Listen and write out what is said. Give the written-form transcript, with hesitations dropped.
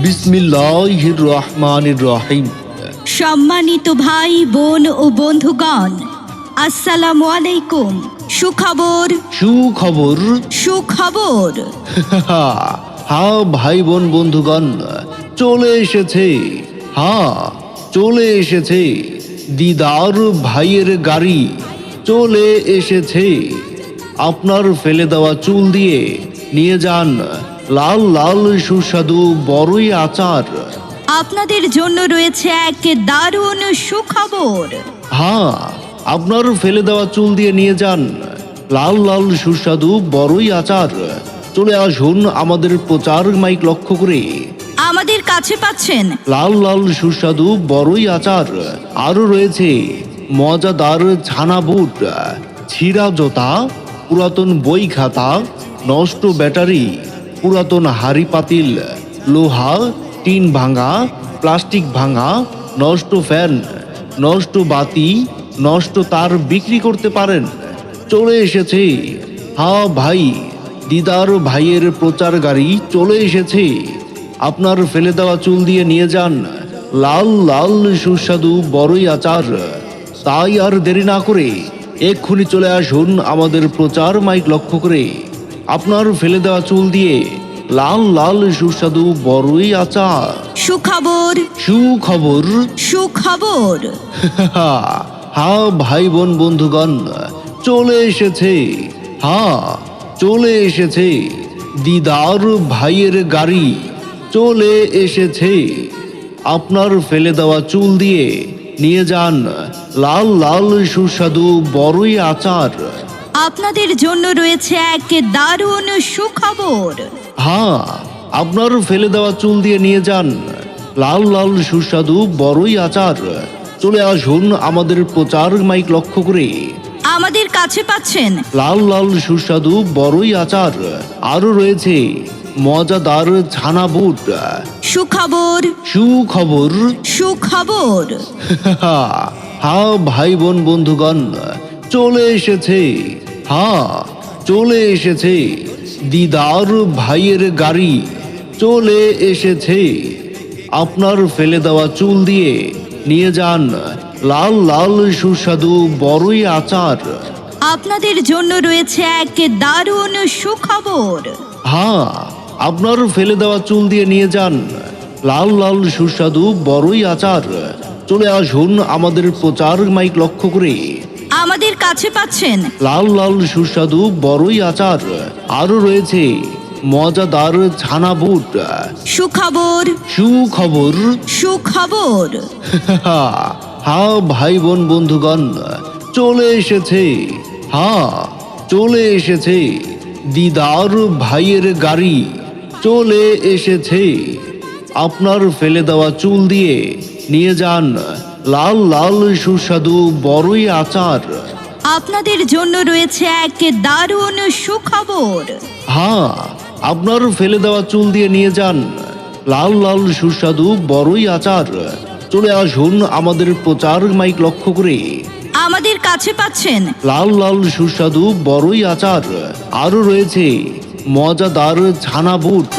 বিসমিল্লাহির রহমানির রহিম। সম্মানিত ভাই বোন ও বন্ধুগণ, আসসালামু আলাইকুম। সুখবর সুখবর। সুখবর। হ্যাঁ ভাই বোন বন্ধুগণ, চলে এসেছে। হ্যাঁ, চলে এসেছে দিদার ভাইয়ের গাড়ি চলে এসেছে। আপনার ফেলে দেওয়া চুল দিয়ে নিয়ে যান লাল লাল সুস্বাদু বড়ই আচার। আপনাদের জন্য রয়েছে এক দারুণ সুখবর। হ্যাঁ, আপনার ফেলে দেওয়া চুল দিয়ে নিয়ে যান লাল লাল সুস্বাদু বড়ই আচার। চলে আসুন আমাদের প্রচার মাইক লক্ষ্য করে। আমাদের কাছে পাচ্ছেন লাল লাল সুস্বাদু বড়ই আচার, আরও রয়েছে মজাদার ছানা বুট, ছিঁড়া জোতা, পুরাতন বই খাতা, নষ্ট ব্যাটারি, পুরাতন হাড়ি পাতিল, লোহা, টিন ভাঙা, প্লাস্টিক ভাঙা, নষ্ট ফ্যান, নষ্ট বাতি, নষ্ট তার বিক্রি করতে পারেন। চলে এসেছে। হ্যাঁ ভাই, দিদার ভাইয়ের প্রচার গাড়ি চলে এসেছে। আপনার ফেলে দেওয়া চুল দিয়ে নিয়ে যান লাল লাল সুস্বাদু বড়ই আচার। তাই আর দেরি না করে এক্ষুনি চলে আসুন আমাদের প্রচার মাইক লক্ষ্য করে। আপনার ফেলে দেওয়া চুল দিয়ে লাল লাল সুস্বাদু বড়ই আচার। সুখবর সুখবর। সুখবর। হ্যাঁ ভাই বোন বন্ধুগণ, চলে এসেছে। হ্যাঁ, চলে এসেছে দিদার ভাইয়ের গাড়ি চলে এসেছে। আপনার ফেলে দেওয়া চুল দিয়ে নিয়ে যান লাল লাল সুস্বাদু বড়ই আচার। আপনাদের জন্য রয়েছে এক দারুণ সুখবর। হ্যাঁ, আপনার ফেলে দেওয়া চুল দিয়ে নিয়ে যান লাল লাল সুস্বাদু বড়ই আচার। চলে আসুন আমাদের প্রচার মাইক লক্ষ্য করে। আমাদের কাছে পাচ্ছেন লাল লাল সুস্বাদু বড়ই আচার, আরও রয়েছে মজাদার ছানা বুট। সুখবর সুখবর। সুখবর। হ্যাঁ ভাই বোন বন্ধুগণ, চলে এসেছে। হ্যাঁ, চলে এসেছে দিদার ভাইয়ের গাড়ি চলে এসেছে। আপনার ফেলে দেওয়া চুল দিয়ে নিয়ে যান লাল লাল সুস্বাদু বড়ই আচার। আপনাদের জন্য রয়েছে এক দারুণ সুখবর। হ্যাঁ, আপনার ফেলে দেওয়া চুল দিয়ে নিয়ে যান লাল লাল সুস্বাদু বড়ই আচার। চলে আসুন আমাদের প্রচার মাইক লক্ষ্য করে। আমাদের কাছে পাচ্ছেন লাল লাল সুস্বাদু বড়ই আচার, আরও রয়েছে মজাদার ছানা বুট। সুখবর সুখবর। সুখবর। হ্যাঁ ভাই বোন বন্ধুগণ, চলে এসেছে। হ্যাঁ, চলে এসেছে দিদার ভাইয়ের গাড়ি চলে এসেছে। আপনার ফেলে দেওয়া চুল দিয়ে নিয়ে যান লাল লাল সুস্বাদু বড়ই আচার। আপনাদের জন্য রয়েছে এক দারুণ সুখবর। হ্যাঁ, আপনার ফেলে দেওয়া চুল দিয়ে নিয়ে যান লাল লাল সুস্বাদু বড়ই আচার। চলে আসুন আমাদের প্রচার মাইক লক্ষ্য করে। আমাদের কাছে পাচ্ছেন লাল লাল সুস্বাদু বড়ই আচার, আরও রয়েছে মজাদার ছানা বুট।